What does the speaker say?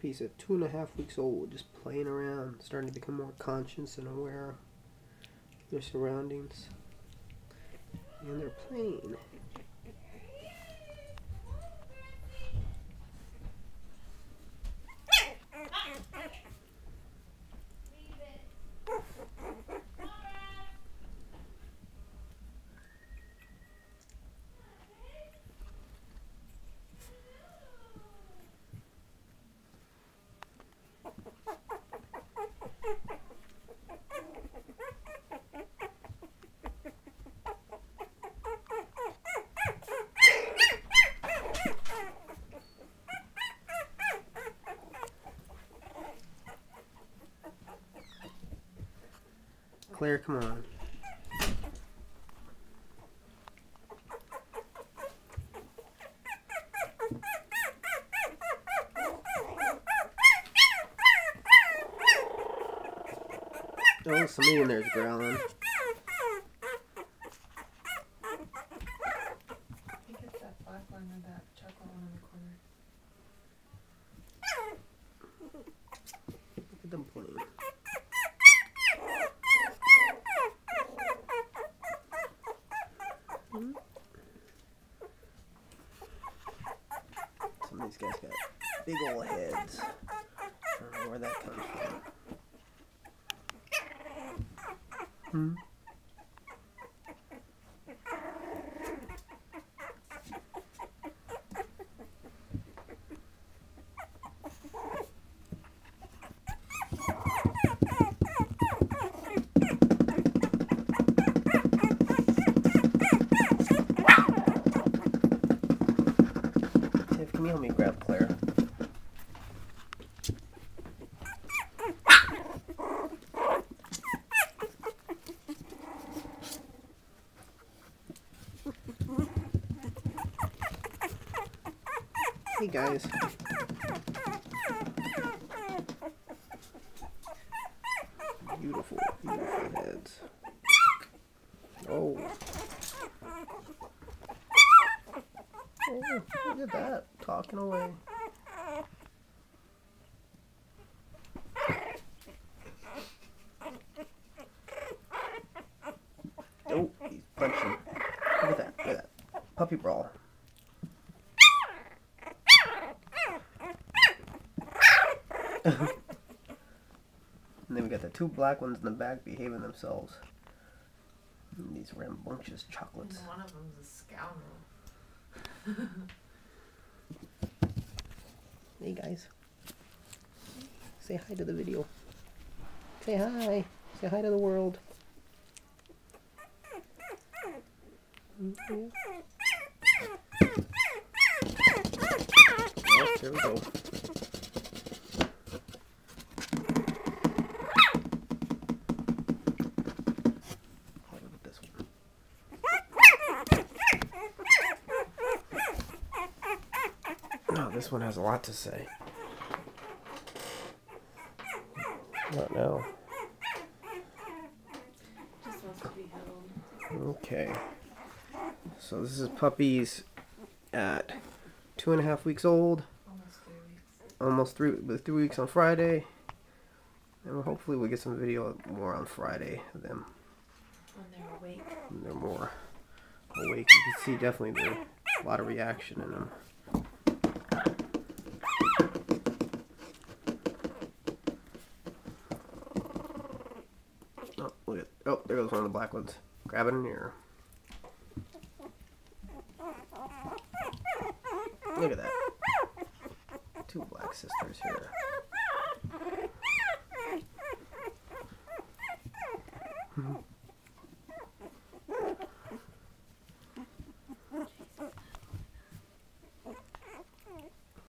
puppies at 2.5 weeks old, just playing around, starting to become more conscious and aware of their surroundings. And they're playing. Claire, come on. Oh, somebody in there's growling. I think it's that black one or that chocolate one in the corner. Look at them playing. Some of these guys got big old heads. I don't know where that comes from. Can you help me grab Claire? Hey guys. Beautiful, beautiful heads. Oh. Oh, look at that. Talking away. Oh, he's punching. Look at that. Look at that. Puppy brawl. And then we got the two black ones in the back behaving themselves. And these rambunctious chocolates. And one of them's a scoundrel. Hey guys. Say hi to the video. Say hi. Say hi to the world. Yeah. Oh, there we go. Look at this one. Oh, this one has a lot to say. Not now. Just wants to be held. Okay. So this is Puppies at 2.5 weeks old. Almost 3 weeks. Almost 3 weeks on Friday. And hopefully we'll get some video more on Friday of them. When they're awake. When they're more awake. You can see definitely there's a lot of reaction in them. Oh, look at, oh, there goes one of the black ones. Grab it in here. Look at that. Two black sisters here.